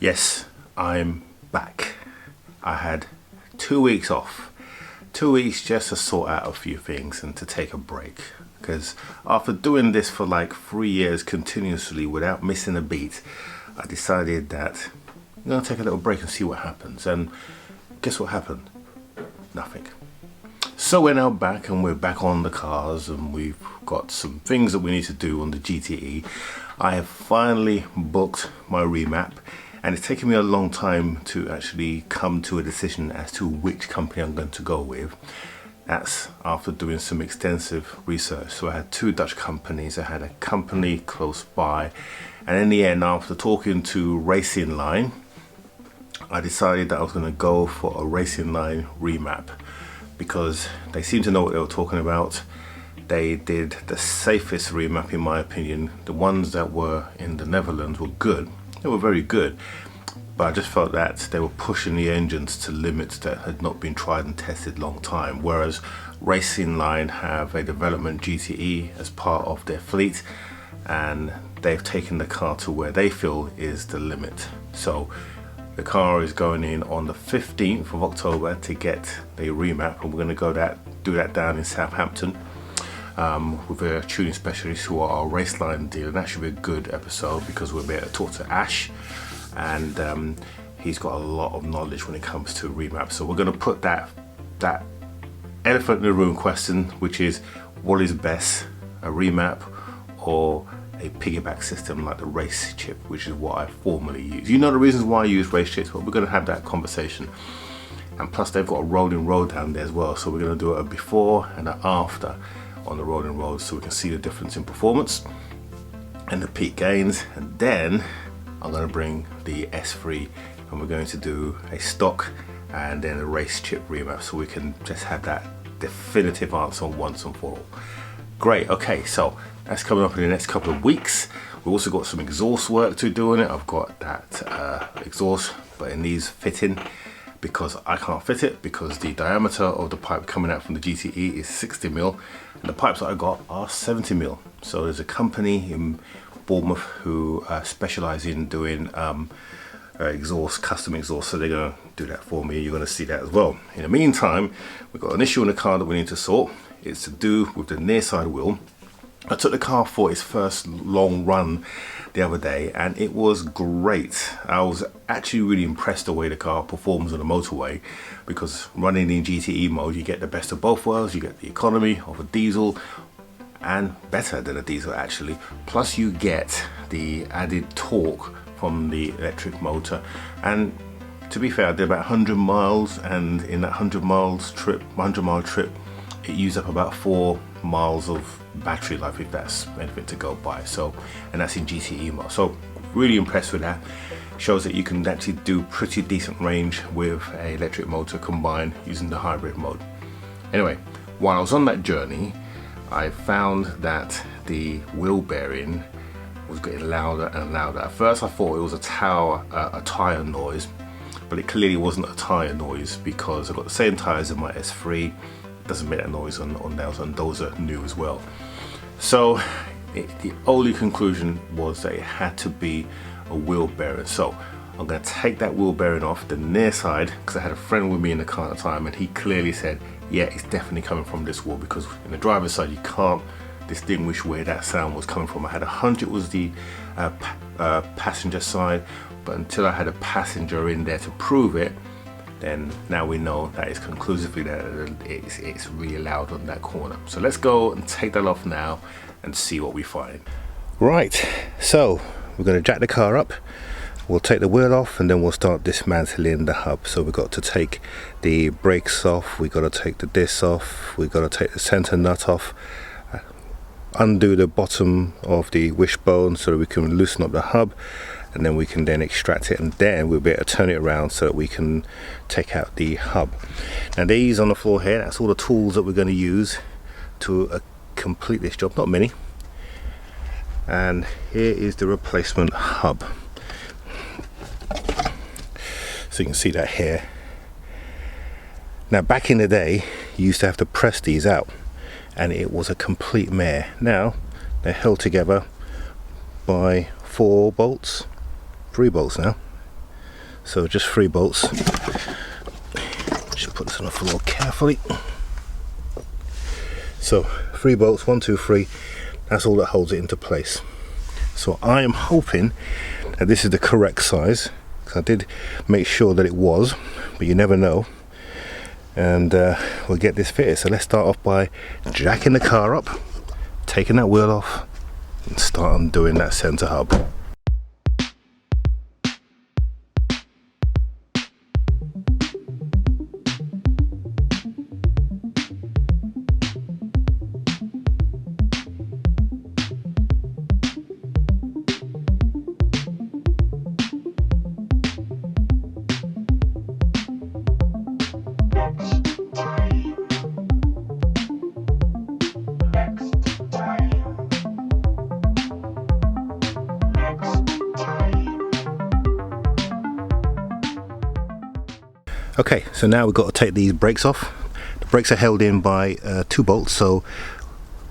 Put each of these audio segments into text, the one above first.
Yes, I'm back. I had 2 weeks off. 2 weeks just to sort out a few things and to take a break. Because after doing this for like 3 years continuously without missing a beat, I decided that I'm going to take a little break and see what happens. And guess what happened? Nothing. So we're now back and we're back on the cars and we've got some things that we need to do on the GTE. I have finally booked my remap. And it's taken me a long time to actually come to a decision as to which company I'm going to go with. That's after doing some extensive research. So I had two Dutch companies. I had a company close by. And in the end, after talking to Racing Line, I decided that I was going to go for a Racing Line remap because they seemed to know what they were talking about. They did the safest remap in my opinion. The ones that were in the Netherlands were good. They were very good, but I just felt that they were pushing the engines to limits that had not been tried and tested long time, whereas Racing Line have a development GTE as part of their fleet and they've taken the car to where they feel is the limit. So the car is going in on the 15th of October to get the remap, and we're going to do that down in Southampton. With a tuning specialist who are our Race Line dealer. And that should be a good episode because we'll be able to talk to Ash, and he's got a lot of knowledge when it comes to remap. So we're going to put that elephant in the room question, which is what is best, a remap or a piggyback system like the race chip, which is what I formerly use. You know the reasons why I use race chips, but we're going to have that conversation. And plus they've got a rolling road down there as well, so we're going to do a before and an after on the rolling road so we can see the difference in performance and the peak gains. And then I'm going to bring the S3 and we're going to do a stock and then a race chip remap so we can just have that definitive answer once and for all. Great, okay, so that's coming up in the next couple of weeks. We've also got some exhaust work to do on it. I've got that exhaust, but it needs fitting because I can't fit it because the diameter of the pipe coming out from the GTE is 60mm and the pipes that I got are 70mm. So there's a company in Bournemouth who specialise in doing exhaust, custom exhaust, so they're going to do that for me. You're going to see that as well. In the meantime, we've got an issue in the car that we need to sort. It's to do with the near side wheel. I took the car for its first long run the other day and it was great. I was actually really impressed the way the car performs on the motorway, because running in GTE mode you get the best of both worlds. You get the economy of a diesel and better than a diesel actually, plus you get the added torque from the electric motor. And to be fair, I did about 100 miles and in that 100 mile trip it used up about 4 miles of battery life, if that's anything to go by. So, and that's in GTE mode. So really impressed with that. Shows that you can actually do pretty decent range with an electric motor combined using the hybrid mode. Anyway, while I was on that journey, I found that the wheel bearing was getting louder and louder. At first I thought it was a tyre noise, but it clearly wasn't a tyre noise because I've got the same tyres in my S3. Doesn't make that noise on those, and those are new as well. So the only conclusion was that it had to be a wheel bearing. So I'm going to take that wheel bearing off the near side, because I had a friend with me in the car at the time and he clearly said, yeah, it's definitely coming from this wheel, because in the driver's side you can't distinguish where that sound was coming from. I had a hunch it was the passenger side, but until I had a passenger in there to prove it, then now we know that it's conclusively that it's really loud on that corner. So let's go and take that off now and see what we find. Right, so we're going to jack the car up, we'll take the wheel off and then we'll start dismantling the hub. So we've got to take the brakes off, we've got to take the discs off, we've got to take the center nut off, undo the bottom of the wishbone so that we can loosen up the hub, and then we can then extract it, and then we'll be able to turn it around so that we can take out the hub. Now these on the floor here, that's all the tools that we're going to use to complete this job, not many. And here is the replacement hub. So you can see that here. Now back in the day you used to have to press these out and it was a complete mare. Now they're held together by 3 bolts now, So just 3 bolts. Just put this on the floor carefully. So 3 bolts, 1, 2, 3. That's all that holds it into place. So I am hoping that this is the correct size, because I did make sure that it was, but you never know. And we'll get this fitted. So let's start off by jacking the car up, taking that wheel off, and start undoing that center hub. Okay, so now we've got to take these brakes off. The brakes are held in by 2 bolts, so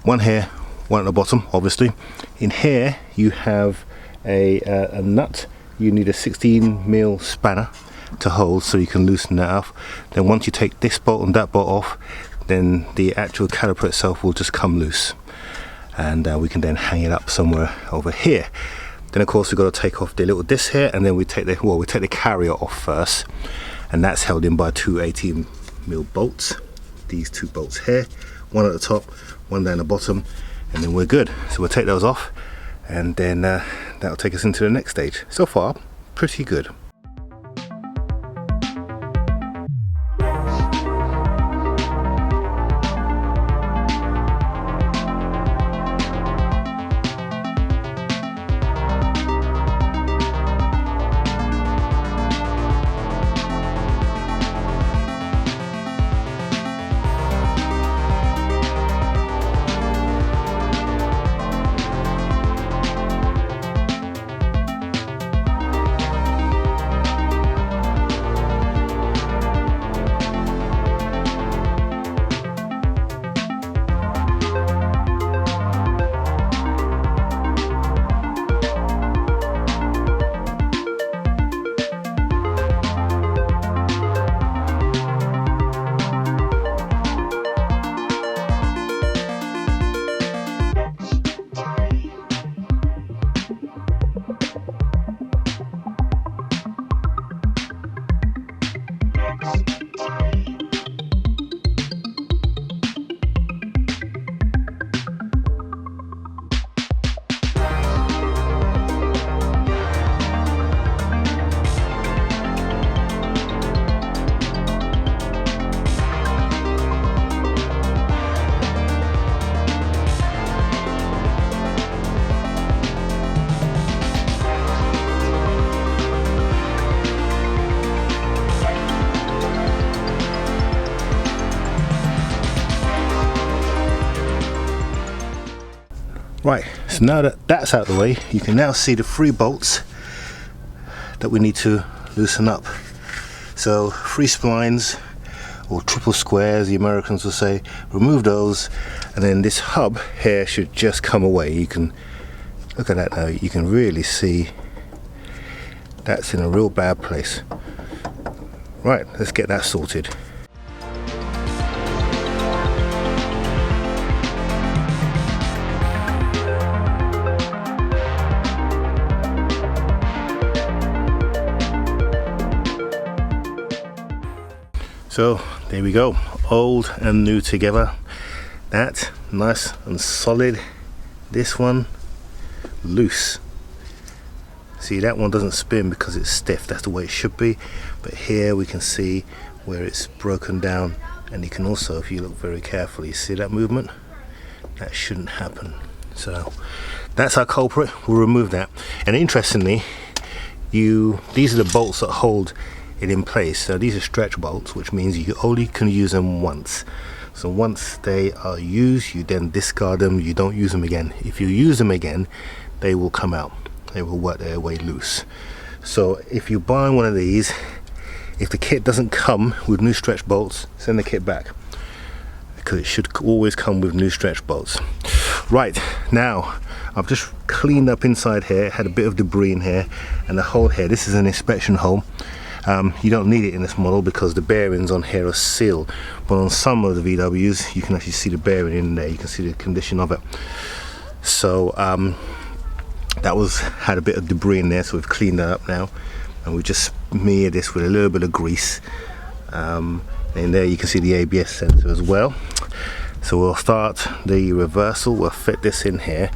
1 here, 1 at the bottom, obviously. In here you have a nut. You need a 16mm spanner to hold so you can loosen that off. Then once you take this bolt and that bolt off, then the actual caliper itself will just come loose, and we can then hang it up somewhere over here. Then of course we've got to take off the little disc here, and then we take the carrier off first. And that's held in by 2 18mm bolts. These 2 bolts here, 1 at the top, 1 down the bottom, and then we're good. So we'll take those off, and then that'll take us into the next stage. So far, pretty good. Right, so now that that's out of the way, you can now see the 3 bolts that we need to loosen up. So 3 splines, or triple squares the Americans will say. Remove those, and then this hub here should just come away. You can look at that now, you can really see that's in a real bad place. Right, let's get that sorted. So there we go, old and new together. That nice and solid. This one loose. See, that one doesn't spin because it's stiff, that's the way it should be. But here we can see where it's broken down, and you can also, if you look very carefully, see that movement? That shouldn't happen. So that's our culprit, we'll remove that. And interestingly, these are the bolts that hold it in place. So these are stretch bolts, which means you only can use them once. So once they are used, you then discard them, you don't use them again. If you use them again, they will come out, they will work their way loose. So if you buy one of these, if the kit doesn't come with new stretch bolts, send the kit back, because it should always come with new stretch bolts. Right, now I've just cleaned up inside here, had a bit of debris in here and the hole here. This is an inspection hole, You don't need it in this model because the bearings on here are sealed, but on some of the VWs you can actually see the bearing in there. You can see the condition of it. So that had a bit of debris in there, so we've cleaned that up now, and we just smeared this with a little bit of grease. And there you can see the ABS sensor as well. So we'll start the reversal, we'll fit this in here,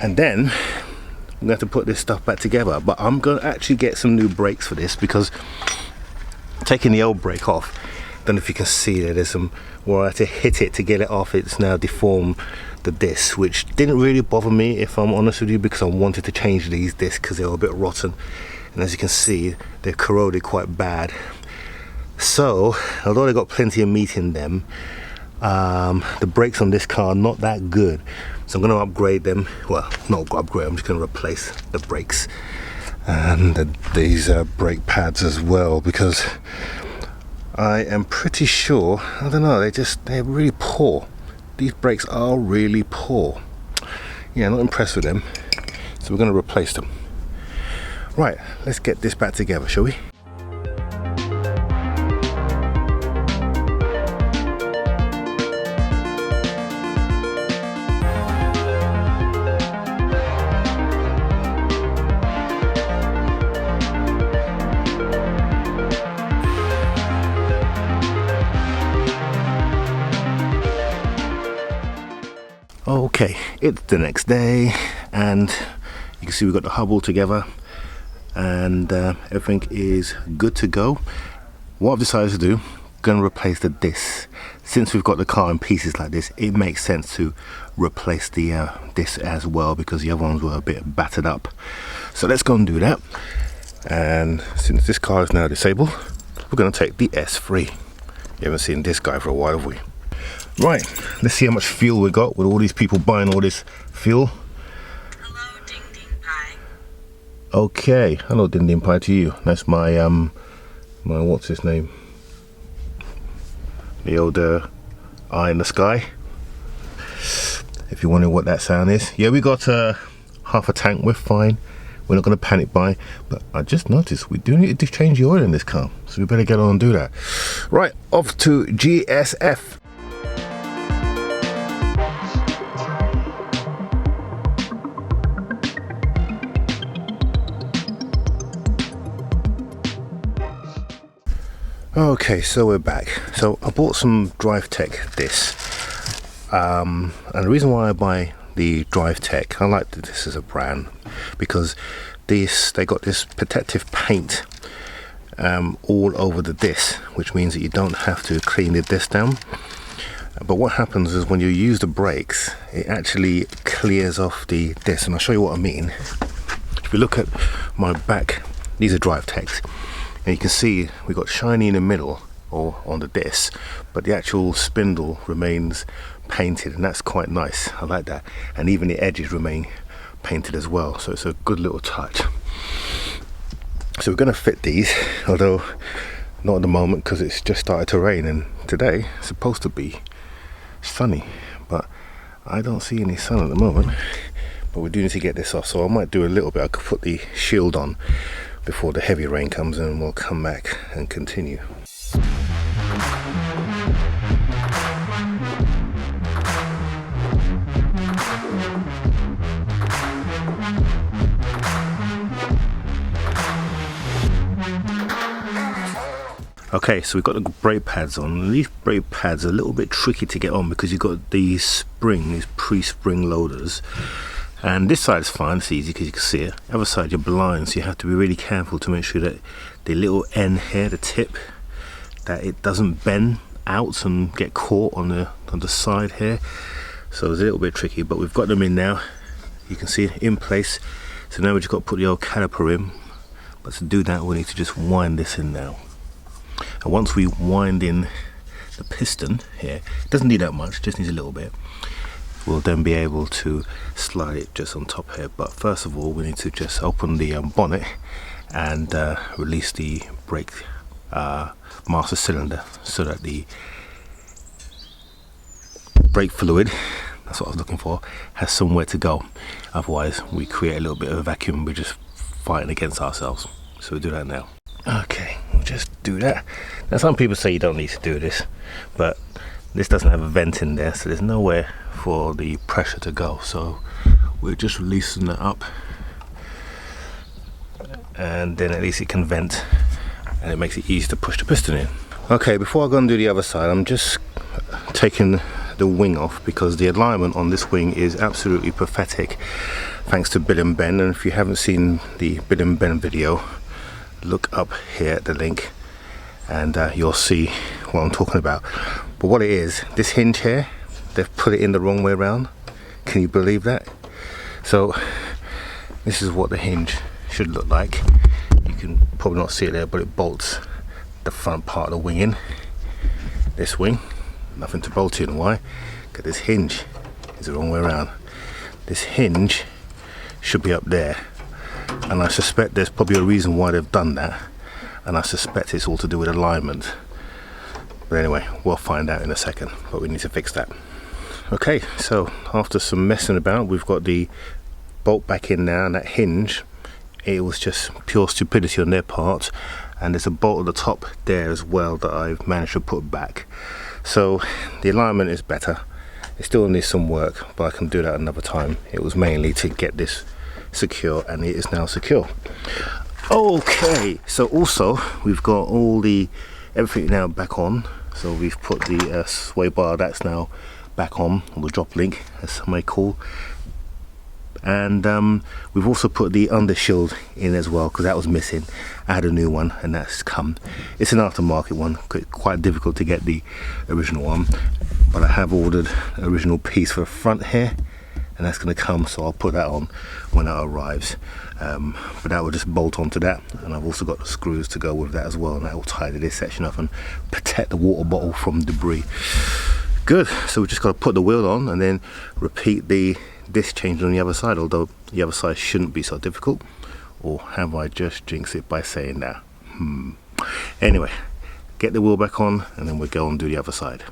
and then I'm going to have to put this stuff back together. But I'm going to actually get some new brakes for this, because taking the old brake off, I don't know if you can see that there's some where I had to hit it to get it off. It's now deformed the disc, which didn't really bother me, if I'm honest with you, because I wanted to change these discs because they were a bit rotten, and as you can see they've corroded quite bad. So although they got plenty of meat in them, the brakes on this car are not that good, so I'm going to upgrade them. Well, not upgrade, I'm just going to replace the brakes and these brake pads as well, because I am pretty sure, I don't know, they're really poor. These brakes are really poor. Yeah, not impressed with them, so we're going to replace them. Right, let's get this back together, shall we? Okay, it's the next day, and you can see we've got the hub all together, and everything is good to go. What I've decided to do, going to replace the disc. Since we've got the car in pieces like this, it makes sense to replace the disc as well, because the other ones were a bit battered up. So let's go and do that. And since this car is now disabled, we're going to take the S3. You haven't seen this guy for a while, have we? Right, let's see how much fuel we got with all these people buying all this fuel. Hello, Ding Ding Pie. Okay, hello Ding Ding Pie to you. That's my what's his name? The old eye in the sky. If you're wondering what that sound is. Yeah, we got half a tank, we're fine. We're not going to panic buy, but I just noticed we do need to change the oil in this car, so we better get on and do that. Right, off to GSF. Okay, so we're back. So I bought some Drive Tech discs, and the reason why I buy the Drive Tech, I like this as a brand, because they got this protective paint all over the disc, which means that you don't have to clean the disc down. But what happens is when you use the brakes, it actually clears off the disc, and I'll show you what I mean. If you look at my back, these are Drive Techs. And you can see we got shiny in the middle or on the disc, but the actual spindle remains painted, and that's quite nice. I like that. And even the edges remain painted as well, so it's a good little touch. So we're going to fit these, although not at the moment because it's just started to rain, and today it's supposed to be sunny, but I don't see any sun at the moment. But we do need to get this off, so I might do a little bit. I could put the shield on before the heavy rain comes in, and we'll come back and continue. Okay, so we've got the brake pads on, and these brake pads are a little bit tricky to get on because you've got these pre-spring loaders. And this side is fine, it's easy because you can see it. The other side you're blind, so you have to be really careful to make sure that the little end here, the tip, that it doesn't bend out and get caught on the side here. So it's a little bit tricky, but we've got them in now. You can see it in place. So now we've just got to put the old caliper in. But to do that, we need to just wind this in now. And once we wind in the piston here, it doesn't need that much, just needs a little bit. We'll then be able to slide it just on top here. But first of all, we need to just open the bonnet and release the brake master cylinder, so that the brake fluid, that's what I was looking for, has somewhere to go. Otherwise we create a little bit of a vacuum. We're just fighting against ourselves. So we'll do that now. Okay, we'll just do that. Now some people say you don't need to do this, but this doesn't have a vent in there, so there's nowhere for the pressure to go. So we're just releasing it up, and then at least it can vent, and it makes it easy to push the piston in. Okay, before I go and do the other side, I'm just taking the wing off because the alignment on this wing is absolutely pathetic, thanks to Bill and Ben. And if you haven't seen the Bill and Ben video, look up here at the link and you'll see what I'm talking about. But what it is, this hinge here, they've put it in the wrong way around. Can you believe that? So this is what the hinge should look like. You can probably not see it there, but it bolts the front part of the wing in. This wing, nothing to bolt in. Why? Because this hinge is the wrong way around. This hinge should be up there, and I suspect there's probably a reason why they've done that, and I suspect it's all to do with alignment. But anyway, we'll find out in a second, but we need to fix that. Okay, so after some messing about, we've got the bolt back in now, and that hinge, it was just pure stupidity on their part, and there's a bolt at the top there as well that I've managed to put back. So the alignment is better. It still needs some work, but I can do that another time. It was mainly to get this secure, and it is now secure. Okay, so also we've got everything now back on. So we've put the sway bar, that's now back on, or the drop link as some may call. And we've also put the undershield in as well, because that was missing. I had a new one and that's come. It's an aftermarket one, quite difficult to get the original one, but I have ordered an original piece for the front here, and that's going to come, so I'll put that on when that arrives. But that will just bolt onto that, and I've also got the screws to go with that as well, and that will tidy this section up and protect the water bottle from debris. Good, so we just got to put the wheel on and then repeat the disc change on the other side, although the other side shouldn't be so difficult. Or have I just jinxed it by saying that? Anyway, get the wheel back on and then we'll go and do the other side.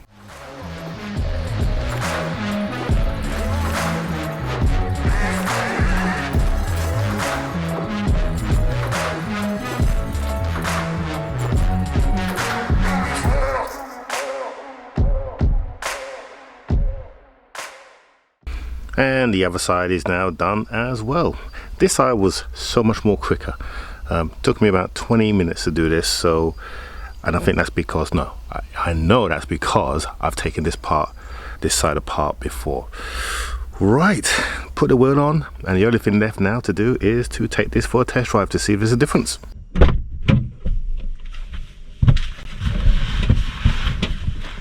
And the other side is now done as well. This side was so much more quicker. Took me about 20 minutes to do this, so, and I think that's because, I know that's because I've taken this side apart before. Right, put the wheel on, and the only thing left now to do is to take this for a test drive to see if there's a difference.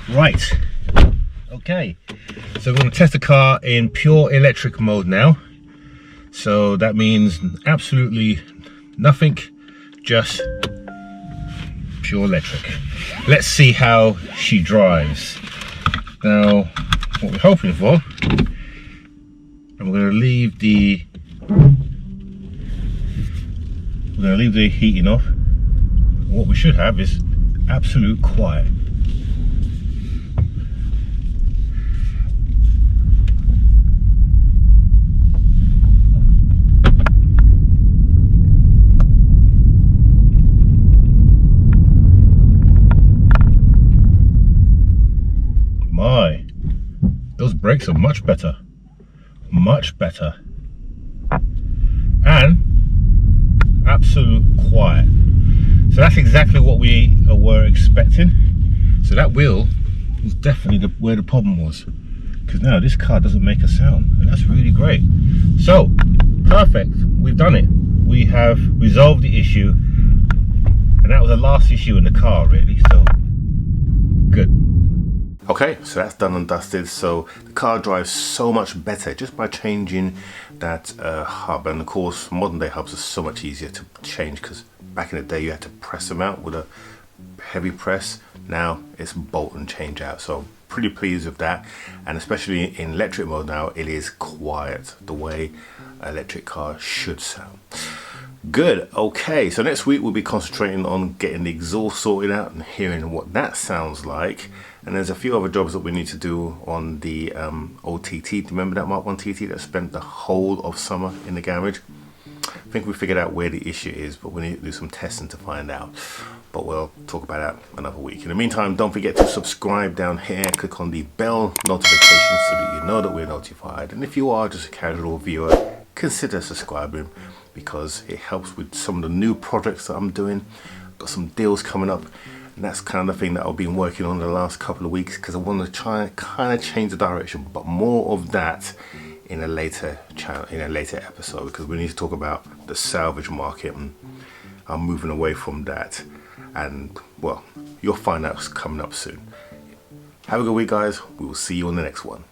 Right, okay, so we're going to test the car in pure electric mode now. So that means absolutely nothing, just pure electric. Let's see how she drives. Now, what we're hoping for, I'm going to leave the heating off. What we should have is absolute quiet. Those brakes are much better, and absolute quiet. So that's exactly what we were expecting. So that wheel was definitely where the problem was, because now this car doesn't make a sound, and that's really great. So perfect, we've done it. We have resolved the issue, and that was the last issue in the car really, so good. Okay, so that's done and dusted. So the car drives so much better just by changing that hub. And of course, modern day hubs are so much easier to change, because back in the day you had to press them out with a heavy press. Now it's bolt and change out. So pretty pleased with that, and especially in electric mode now, it is quiet, the way an electric car should sound. Good. Okay, so next week we'll be concentrating on getting the exhaust sorted out and hearing what that sounds like. And there's a few other jobs that we need to do on the old TT. Remember that Mark 1 TT that spent the whole of summer in the garage? think we figured out where the issue is, but we need to do some testing to find out. But we'll talk about that another week. In the meantime, don't forget to subscribe down here. Click on the bell notification so that you know that we're notified. And if you are just a casual viewer, consider subscribing because it helps with some of the new projects that I'm doing. Got some deals coming up, and that's kind of the thing that I've been working on the last couple of weeks because I want to try and kind of change the direction. But more of that in a later channel, in a later episode, because we need to talk about the salvage market, and I'm moving away from that. And well, you'll find out coming up soon. Have a good week, guys. We will see you on the next one.